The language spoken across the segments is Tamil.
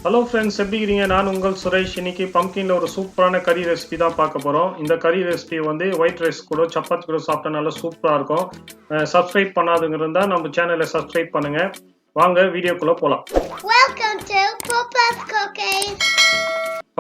Hello friends, எப்படி இருக்கீங்க? நான் உங்கள் சுரேஷ். இன்னைக்கு பம்ப்கின்ல ஒரு சூப்பரான கறி ரெசிபி தான் பார்க்க போறோம். இந்த கறி ரெசிபி வந்து ஒயிட் ரைஸ் கூட சப்பாத்தி கூட சாப்பிட்டா நல்லா சூப்பரா இருக்கும். சப்ஸ்கிரைப் பண்ணாதவங்க இருந்தா நம்ம சேனலை சப்ஸ்கிரைப் பண்ணுங்க. வாங்க வீடியோக்குள்ள போலாம். Welcome to Papa's Cooking.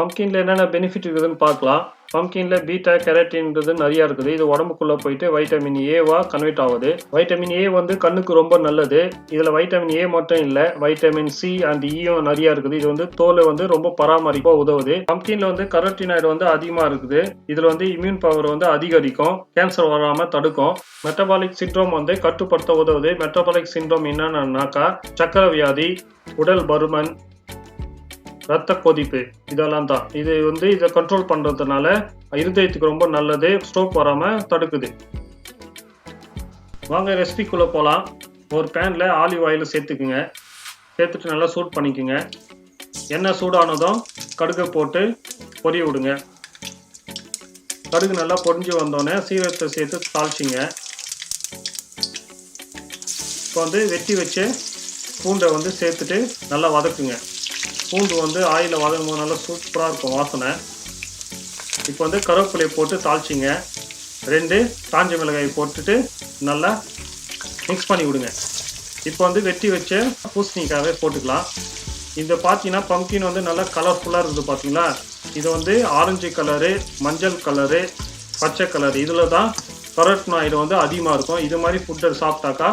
பம்ப்கின்ல என்னென்ன பெனிஃபிட் இருக்குதுன்னு பார்க்கலாம். பம்ப்கின்ல பீட்டா கேரட்டின்றது நிறைய இருக்குது. இது உடம்புக்குள்ள போயிட்டு வைட்டமின் ஏவா கன்வெர்ட் ஆகுது. வைட்டமின் ஏ வந்து கண்ணுக்கு ரொம்ப நல்லது. இதுல வைட்டமின் ஏ மட்டும் இல்ல, வைட்டமின் சி அண்ட் ஈயும் நிறைய இருக்குது. இது வந்து தோலை வந்து ரொம்ப பராமரிப்பா உதவுது. பம்ப்கின்ல வந்து கரோட்டினாய்டு வந்து அதிகமா இருக்குது. இதுல வந்து இம்யூன் பவர் வந்து அதிகரிக்கும், கேன்சர் வராம தடுக்கும். மெட்டபாலிக் சிண்ட்ரோம் வந்து கட்டுப்படுத்த உதவுது. மெட்டபாலிக் சிண்ட்ரோம் என்னன்னாக்கா சக்கரை வியாதி, உடல் பருமன், ரத்த கொதிப்பு, இதெல்லாம் தான். இது வந்து இதை கண்ட்ரோல் பண்றதுனால இருதயத்துக்கு ரொம்ப நல்லது, ஸ்ட்ரோக் வராம தடுக்குது. வாங்க ரெசிபிக்குள்ள போலாம். ஒரு பேன்ல ஆலிவ் ஆயில் சேர்த்துக்குங்க. சேர்த்துட்டு நல்லா சூட் பண்ணிக்கோங்க. எண்ணெய் சூடானதும் கடுகை போட்டு பொரிய விடுங்க. கடுகு நல்லா பொரிஞ்சு வந்தோடனே சீரகத்தை சேர்த்து தாளிச்சிங்க. இப்போ வந்து வெட்டி வச்சு பூண்டை வந்து சேர்த்துட்டு நல்லா வதக்குங்க. பூண்டு வந்து ஆயிலில் வதங்கும் போது நல்லா சூப்பராக இருக்கும் வாசனை. இப்போ வந்து கருவேப்பிலையை போட்டு தாளிச்சிங்க. 2 காஞ்ச மிளகாய் போட்டுட்டு நல்லா மிக்ஸ் பண்ணி விடுங்க. இப்போ வந்து வெட்டி வச்ச பூசணிக்காவே போட்டுக்கலாம். இந்த பார்த்தீங்கன்னா பம்ப்கின் வந்து நல்லா கலர்ஃபுல்லாக இருக்குது பார்த்தீங்களா. இது வந்து ஆரஞ்சு கலரு, மஞ்சள் கலரு, பச்சை கலரு, இதில் தான் கரோட்டினாய்டு வந்து அதிகமாக இருக்கும். இது மாதிரி ஃபுட்டை சாப்பிட்டாக்கா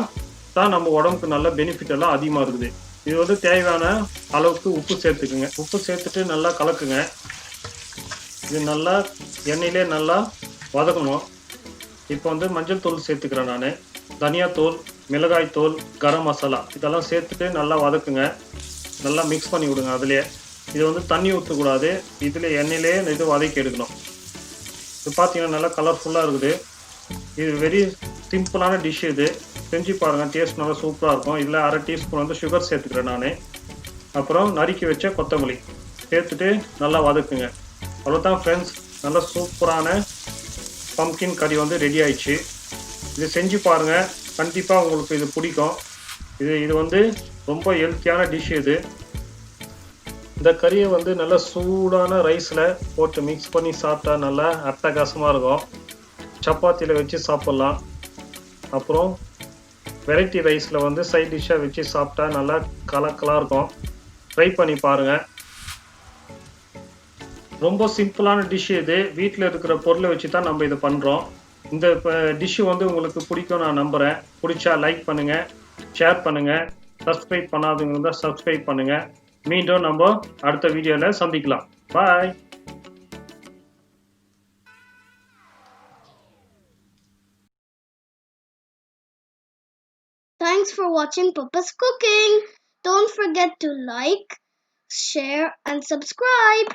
தான் நம்ம உடம்புக்கு நல்ல பெனிஃபிட் எல்லாம் அதிகமாக இருக்குது. இது வந்து தேவையான அளவுக்கு உப்பு சேர்த்துக்குங்க. உப்பு சேர்த்துட்டு நல்லா கலக்குங்க. இது நல்லா எண்ணெயிலே நல்லா வதக்கணும். இப்போ வந்து மஞ்சள் தூள் சேர்த்துக்கிறேன் நான். தனியாத்தூள், மிளகாய் தூள், கரம் மசாலா இதெல்லாம் சேர்த்துட்டு நல்லா வதக்குங்க. நல்லா மிக்ஸ் பண்ணி விடுங்க. அதுலேயே இது வந்து தண்ணி ஊற்றக்கூடாது. இதில் எண்ணெயிலே இது வதக்கி எடுக்கணும். இது பார்த்தீங்கன்னா நல்லா கலர்ஃபுல்லாக இருக்குது. இது வெரி சிம்பிளான டிஷ். இது செஞ்சு பாருங்கள், டேஸ்ட் நல்லா சூப்பராக இருக்கும். இதில் 1/2 டீஸ்பூன் வந்து சுகர் சேர்த்துக்கிறேன் நான். அப்புறம் நறுக்கி வச்ச கொத்தமல்லி சேர்த்துட்டு நல்லா வதக்குங்க. அவ்வளோதான் ஃப்ரெண்ட்ஸ், நல்லா சூப்பரான பம்ப்கின் கறி வந்து ரெடி ஆயிடுச்சு. இது செஞ்சு பாருங்கள், கண்டிப்பாக உங்களுக்கு இது பிடிக்கும். இது வந்து ரொம்ப ஹெல்த்தியான டிஷ். இது இந்த கறியை வந்து நல்லா சூடான ரைஸில் போட்டு மிக்ஸ் பண்ணி சாப்பிட்டா நல்லா அட்டகாசமாக இருக்கும். சப்பாத்தியில் வச்சு சாப்பிட்லாம். அப்புறம் வெரைட்டி ரைஸில் வந்து சைட் டிஷ்ஷாக வச்சு சாப்பிட்டா நல்லா கலக்கலாக இருக்கும். ட்ரை பண்ணி பாருங்கள். ரொம்ப சிம்பிளான டிஷ் இது. வீட்டில் இருக்கிற பொருளை வச்சு தான் நம்ம இதை பண்ணுறோம். இந்த டிஷ்ஷு வந்து உங்களுக்கு பிடிக்கும் நான் நம்புகிறேன். பிடிச்சா லைக் பண்ணுங்கள், ஷேர் பண்ணுங்கள், சப்ஸ்கிரைப் பண்ணாதவங்க இருந்தால் சப்ஸ்கிரைப் பண்ணுங்கள். மீண்டும் நம்ம அடுத்த வீடியோவில் சந்திக்கலாம். பாய். Thanks for watching Papa's Cooking. Don't forget to like, share, and subscribe.